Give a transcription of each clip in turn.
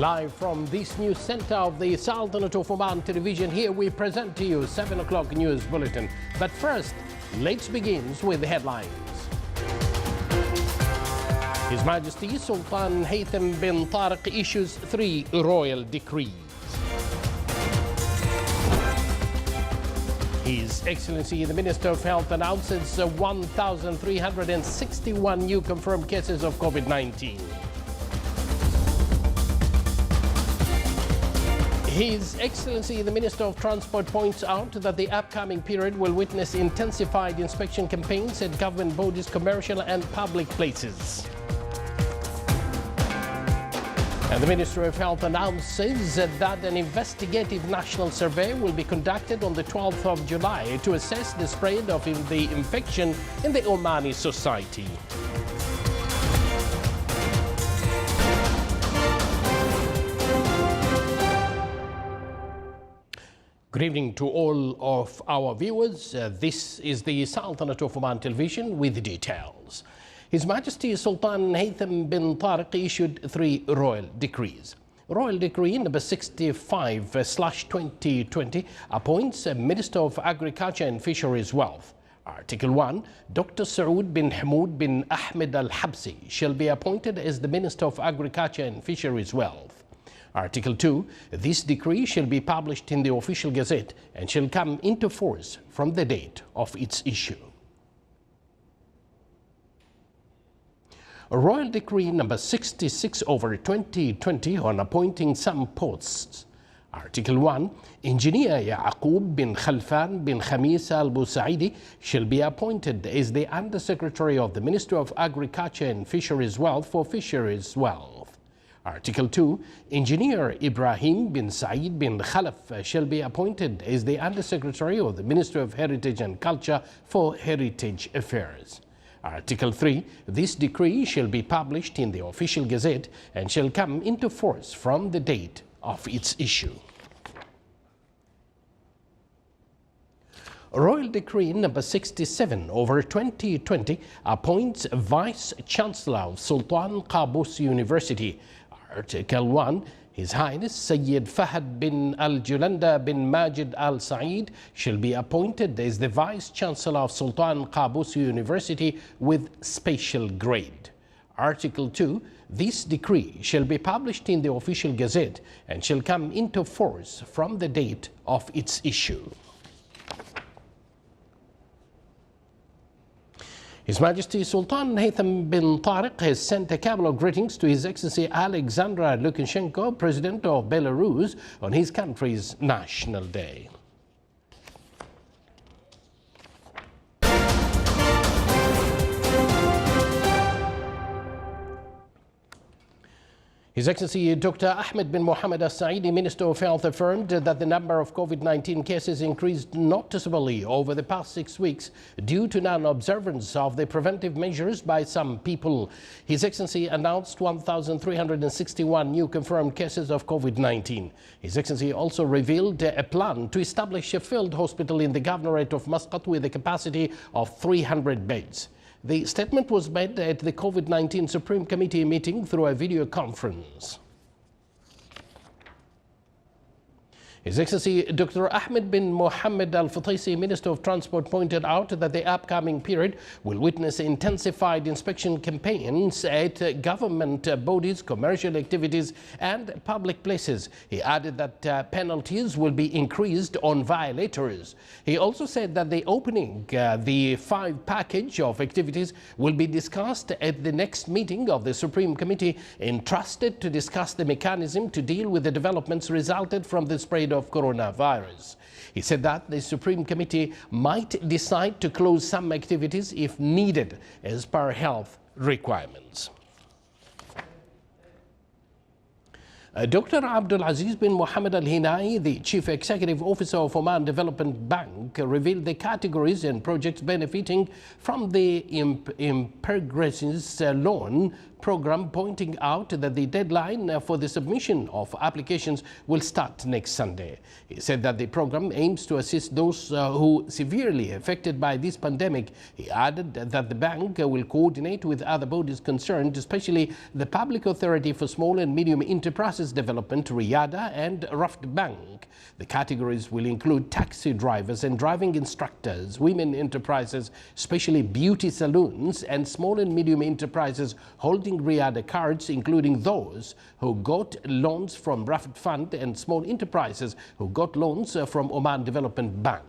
Live from this news center of the Sultanate of Oman television, here we present to you 7 o'clock news bulletin. But first, let's begin with the headlines. His Majesty Sultan Haytham bin Tariq issues 3 royal decrees. His Excellency the Minister of Health announces 1,361 new confirmed cases of COVID-19. His Excellency the Minister of Transport points out that the upcoming period will witness intensified inspection campaigns at government bodies, commercial and public places. And the Ministry of Health announces that an investigative national survey will be conducted on the 12th of July to assess the spread of the infection in the Omani society. Good evening to all of our viewers. This is the Sultanate of Oman television with the details. His Majesty Sultan Haytham bin Tariq issued 3 royal decrees. Royal Decree number 65/2020 appoints a Minister of Agriculture and Fisheries Wealth. Article 1, Dr. Saud bin Hamoud bin Ahmed al-Habsi shall be appointed as the Minister of Agriculture and Fisheries Wealth. Article 2, this decree shall be published in the official gazette and shall come into force from the date of its issue. Royal Decree number 66/2020 on appointing some posts. Article 1, Engineer Yaqub bin Khalfan bin Khamis al-Busaidi shall be appointed as the Undersecretary of the Ministry of Agriculture and Fisheries Wealth for Fisheries Wealth. Article 2, Engineer Ibrahim bin Said bin Khalaf shall be appointed as the Undersecretary of the Ministry of Heritage and Culture for Heritage Affairs. Article 3, this decree shall be published in the official gazette and shall come into force from the date of its issue. Royal Decree number 67/2020 appoints Vice Chancellor of Sultan Qaboos University. Article 1, His Highness Sayyid Fahad bin Al-Julanda bin Majid Al-Said shall be appointed as the Vice Chancellor of Sultan Qaboos University with special grade. Article 2, this decree shall be published in the official gazette and shall come into force from the date of its issue. His Majesty Sultan Haytham bin Tariq has sent a cabal of greetings to His Excellency Alexander Lukashenko, President of Belarus, on his country's National Day. His Excellency Dr. Ahmed bin Mohammed Al-Saidi, Minister of Health, affirmed that the number of COVID-19 cases increased noticeably over the past 6 weeks due to non-observance of the preventive measures by some people. His Excellency announced 1,361 new confirmed cases of COVID-19. His Excellency also revealed a plan to establish a field hospital in the Governorate of Muscat with a capacity of 300 beds. The statement was made at the COVID-19 Supreme Committee meeting through a video conference. His Excellency Dr. Ahmed bin Mohammed Al-Fataisi, Minister of Transport, pointed out that the upcoming period will witness intensified inspection campaigns at government bodies, commercial activities and public places. He added that penalties will be increased on violators. He also said that the opening, the 5 package of activities will be discussed at the next meeting of the Supreme Committee entrusted to discuss the mechanism to deal with the developments resulted from the spread of coronavirus. He said that the Supreme Committee might decide to close some activities if needed as per health requirements. Dr. Abdul Aziz bin Mohammed Al-Hinai, the Chief Executive Officer of Oman Development Bank, revealed the categories and projects benefiting from the Impergresses loan program, pointing out that the deadline for the submission of applications will start next Sunday. He said that the program aims to assist those who severely affected by this pandemic. He added that the bank will coordinate with other bodies concerned, especially the Public Authority for Small and Medium Enterprises Development, RIADA, and Raft Bank. The categories will include taxi drivers and driving instructors, women enterprises, especially beauty salons, and small and medium enterprises holding RIADA cards, including those who got loans from Raft Fund and small enterprises who got loans from Oman Development Bank.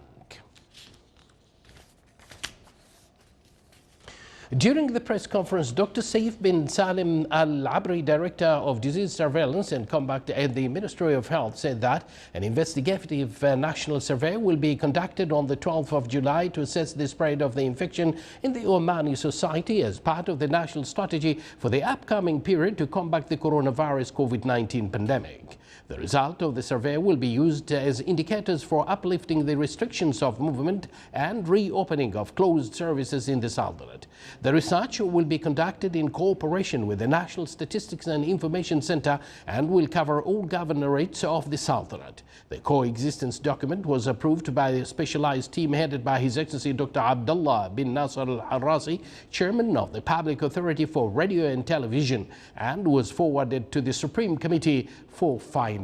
During the press conference, Dr. Saif bin Salim Al-Abri, Director of Disease Surveillance and Combat at the Ministry of Health, said that an investigative national survey will be conducted on the 12th of July to assess the spread of the infection in the Omani society as part of the national strategy for the upcoming period to combat the coronavirus COVID-19 pandemic. The result of the survey will be used as indicators for uplifting the restrictions of movement and reopening of closed services in the Sultanate. The research will be conducted in cooperation with the National Statistics and Information Center and will cover all governorates of the Sultanate. The coexistence document was approved by a specialized team headed by His Excellency Dr. Abdullah bin Nasser Al-Harasi, Chairman of the Public Authority for Radio and Television, and was forwarded to the Supreme Committee for final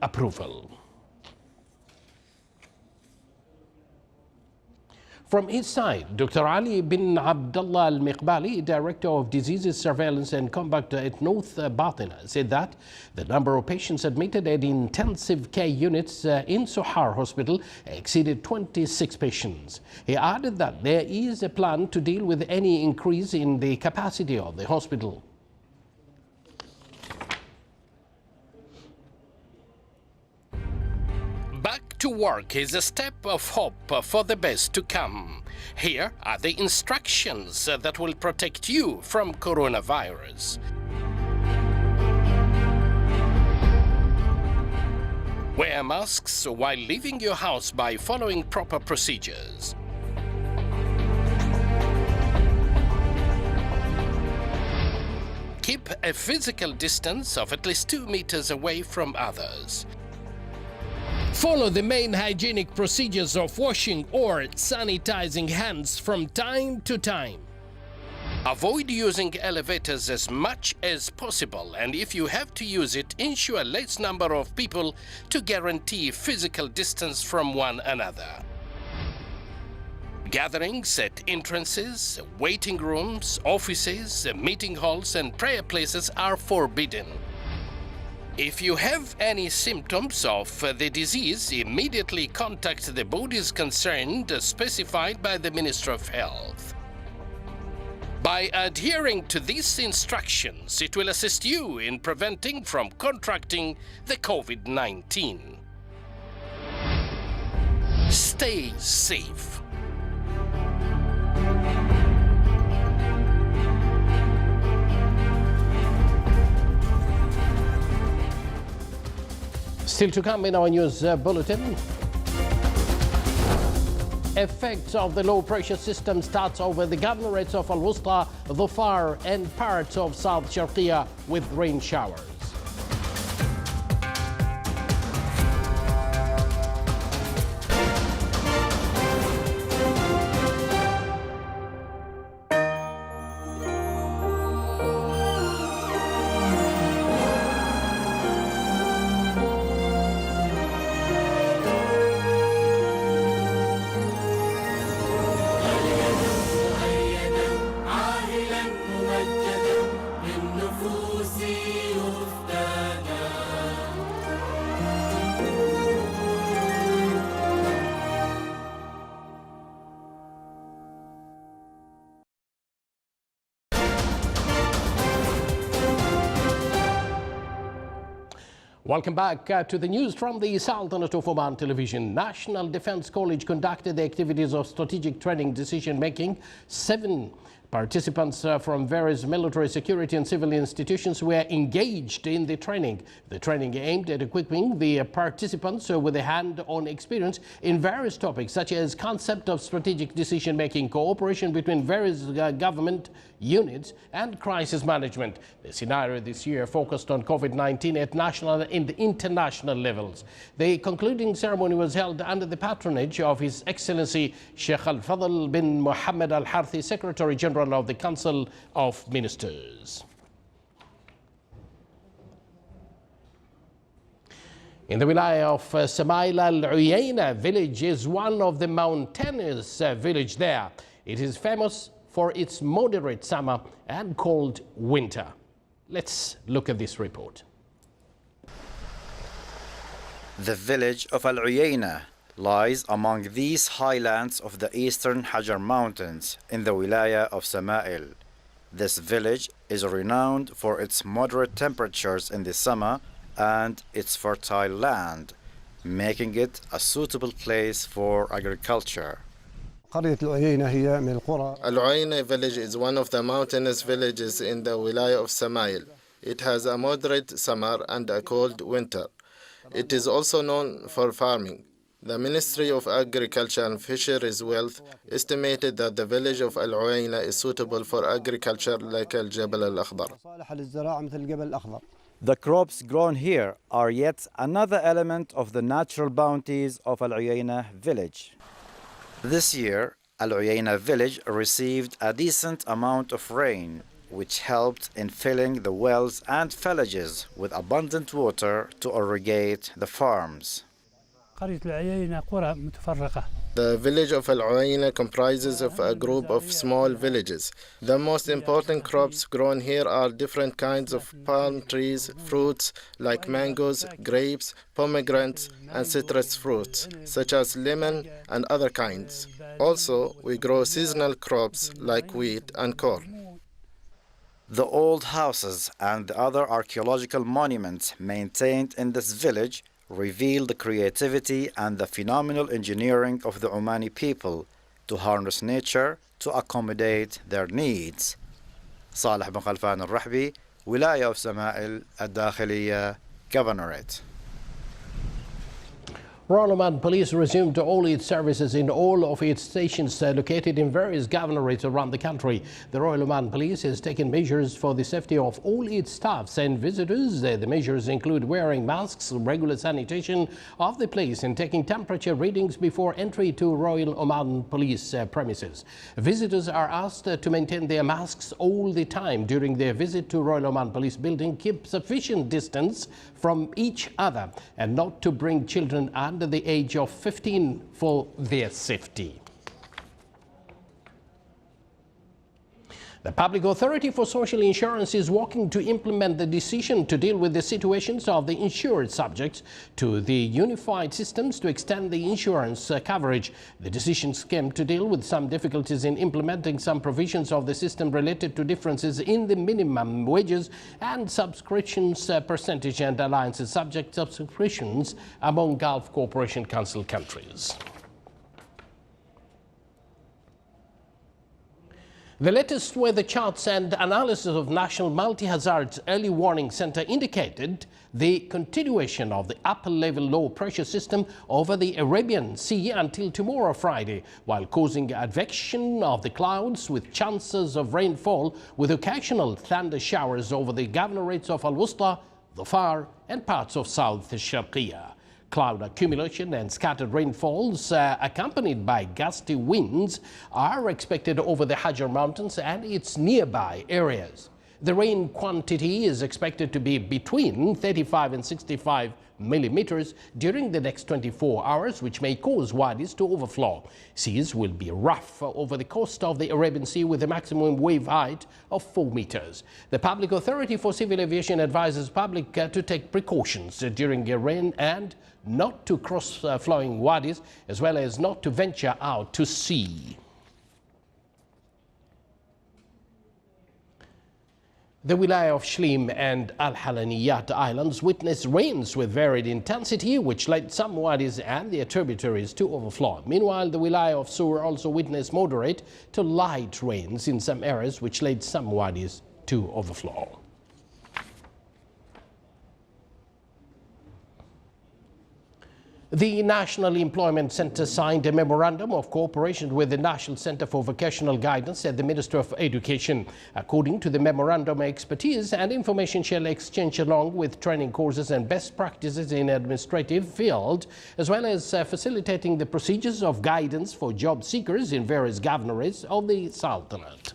approval. From his side, Dr. Ali bin Abdullah Al-Miqbali, Director of Diseases Surveillance and Combat at North Bulletin, said that the number of patients admitted at intensive care units in Sohar Hospital exceeded 26 patients. He added that there is a plan to deal with any increase in the capacity of the hospital. Back to work is a step of hope for the best to come. Here are the instructions that will protect you from coronavirus. Wear masks while leaving your house by following proper procedures. Keep a physical distance of at least 2 meters away from others. Follow the main hygienic procedures of washing or sanitizing hands from time to time. Avoid using elevators as much as possible, and if you have to use it, ensure less number of people to guarantee physical distance from one another. Gatherings at entrances, waiting rooms, offices, meeting halls, and prayer places are forbidden. If you have any symptoms of the disease, immediately contact the bodies concerned specified by the Ministry of Health. By adhering to these instructions, it will assist you in preventing from contracting the COVID-19. Stay safe. Still to come in our news bulletin. Effects of the low pressure system starts over the governorates of Al-Wusta, Dhofar, and parts of South Sharqiya with rain showers. Welcome back to the news from the Sultanate of Oman Television. National Defense College conducted the activities of strategic training decision-making 7 Participants from various military, security and civil institutions were engaged in the training. The training aimed at equipping the participants with a hand-on experience in various topics such as concept of strategic decision-making, cooperation between various government units and crisis management. The scenario this year focused on COVID-19 at national and international levels. The concluding ceremony was held under the patronage of His Excellency Sheikh Al-Fadl bin Mohammed Al-Harthi, Secretary General of the Council of Ministers. In the wilaya of Samail Al-Uyayna village is one of the mountainous village there. It is famous for its moderate summer and cold winter. Let's look at this report. The village of Al-Uyayna lies among these highlands of the eastern Hajar Mountains in the wilaya of Samail. This village is renowned for its moderate temperatures in the summer and its fertile land, making it a suitable place for agriculture. Al-Uyayna village is one of the mountainous villages in the wilaya of Samail. It has a moderate summer and a cold winter. It is also known for farming. The Ministry of Agriculture and Fisheries Wealth estimated that the village of Al-Uyayna is suitable for agriculture like Al-Jabal Al-Akhdar. The crops grown here are yet another element of the natural bounties of Al-Uyayna village. This year, Al-Uyayna village received a decent amount of rain, which helped in filling the wells and villages with abundant water to irrigate the farms. The village of Al-Uyayna comprises of a group of small villages. The most important crops grown here are different kinds of palm trees, fruits like mangoes, grapes, pomegranates, and citrus fruits, such as lemon and other kinds. Also, we grow seasonal crops like wheat and corn. The old houses and the other archaeological monuments maintained in this village reveal the creativity and the phenomenal engineering of the Omani people to harness nature to accommodate their needs. صالح بن خلفان الرحبي, ولاية of سمائل الداخلية, Governorate. Royal Oman Police resumed all its services in all of its stations located in various governorates around the country. The Royal Oman Police has taken measures for the safety of all its staffs and visitors. The measures include wearing masks, regular sanitation of the place, and taking temperature readings before entry to Royal Oman Police premises. Visitors are asked to maintain their masks all the time during their visit to Royal Oman Police building, keep sufficient distance from each other, and not to bring children under the age of 15 for their safety. The Public Authority for Social Insurance is working to implement the decision to deal with the situations of the insured subjects to the unified systems to extend the insurance coverage. The decisions came to deal with some difficulties in implementing some provisions of the system related to differences in the minimum wages and subscriptions percentage and alliances subject subscriptions among Gulf Cooperation Council countries. The latest weather charts and analysis of National Multi-Hazards Early Warning Center indicated the continuation of the upper-level low-pressure system over the Arabian Sea until tomorrow Friday, while causing advection of the clouds with chances of rainfall with occasional thunder showers over the governorates of Al-Wusta, Dhafar, and parts of South Sharqiya. Cloud accumulation and scattered rainfalls accompanied by gusty winds are expected over the Hajar Mountains and its nearby areas. The rain quantity is expected to be between 35 and 65 millimeters during the next 24 hours, which may cause wadis to overflow. Seas will be rough over the coast of the Arabian Sea with a maximum wave height of 4 meters. The Public Authority for Civil Aviation advises public to take precautions during rain and not to cross flowing wadis, as well as not to venture out to sea. The Wilaya of Shlim and Al-Halaniyat Islands witnessed rains with varied intensity, which led some wadis and their tributaries to overflow. Meanwhile, the Wilaya of Sur also witnessed moderate to light rains in some areas, which led some wadis to overflow. The National Employment Center signed a memorandum of cooperation with the National Center for Vocational Guidance at the Ministry of Education. According to the memorandum, expertise and information shall exchange along with training courses and best practices in administrative field, as well as facilitating the procedures of guidance for job seekers in various governorates of the Sultanate.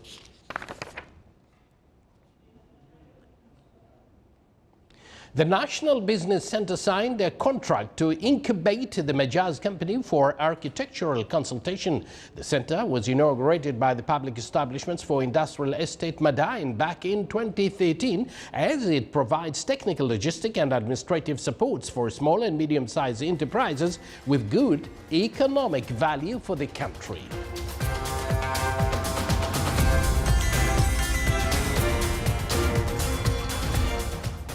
The National Business Center signed a contract to incubate the Majaz Company for architectural consultation. The center was inaugurated by the Public Establishments for Industrial Estate Madain back in 2013, as it provides technical, logistic and administrative supports for small and medium-sized enterprises with good economic value for the country.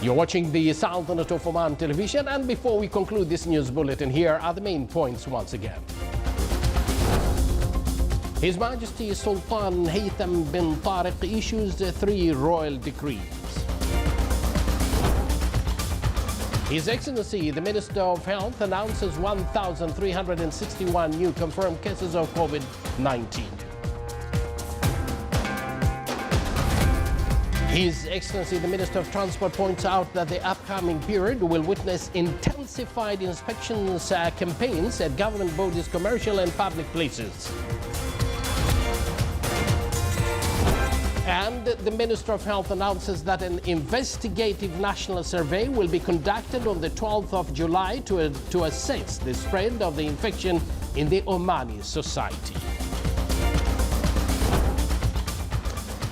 You're watching the Sultanate of Oman television, and before we conclude this news bulletin, here are the main points once again. His Majesty Sultan Haytham bin Tariq issues 3 royal decrees. His Excellency, the Minister of Health, announces 1,361 new confirmed cases of COVID-19. His Excellency, the Minister of Transport, points out that the upcoming period will witness intensified inspections campaigns at government bodies, commercial and public places. And the Minister of Health announces that an investigative national survey will be conducted on the 12th of July to assess the spread of the infection in the Omani society.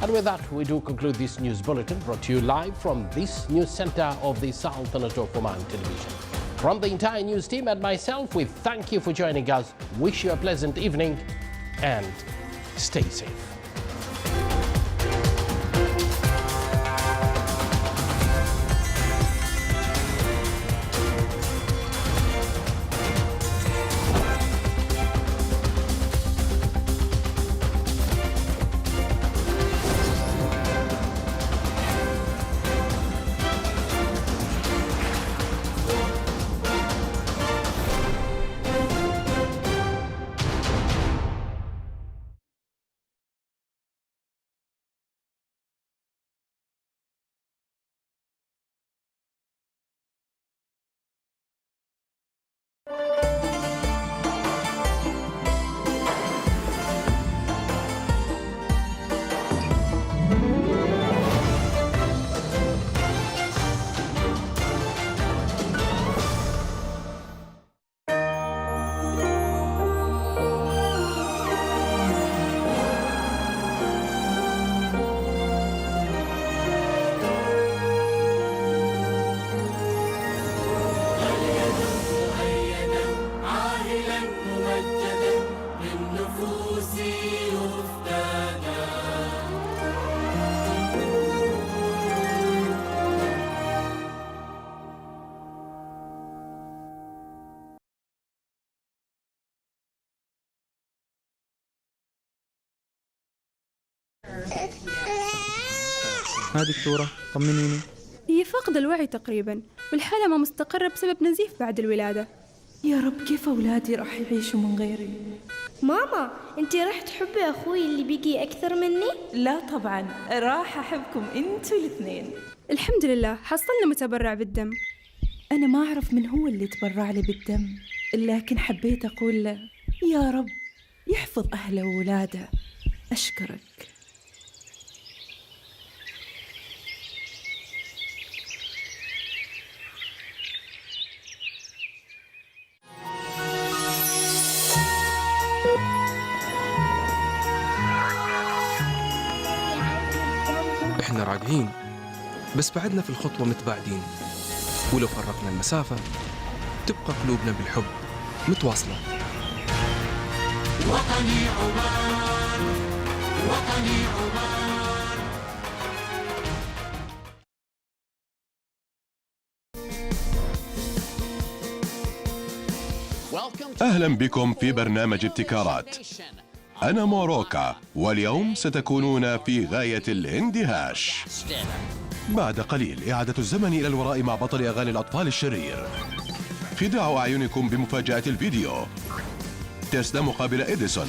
And with that, we do conclude this news bulletin brought to you live from this news center of the Sultanate of Oman television. From the entire news team and myself, we thank you for joining us, wish you a pleasant evening, and stay safe. ها دكتورة طمنيني. هي فاقدة الوعي تقريبا، والحالة ما مستقرة بسبب نزيف بعد الولادة. يا رب كيف أولادي راح يعيشوا من غيري؟ ماما انتي راح تحبي أخوي اللي بقي أكثر مني؟ لا طبعا، راح أحبكم انتوا الاثنين. الحمد لله حصلنا متبرع بالدم. أنا ما أعرف من هو اللي تبرع لي بالدم، لكن حبيت أقول له يا رب يحفظ أهله وولاده. أشكرك. احنا راجعين بس بعدنا في الخطوة متباعدين، ولو فرقنا المسافة تبقى قلوبنا بالحب متواصلة. وطني عمان، وطني عمان. أهلا بكم في برنامج ابتكارات. أنا موروكا، واليوم ستكونون في غاية الاندهاش. بعد قليل إعادة الزمن إلى الوراء مع بطل أغاني الأطفال الشرير. خداع أعينكم بمفاجأة الفيديو. تسلا مقابل إديسون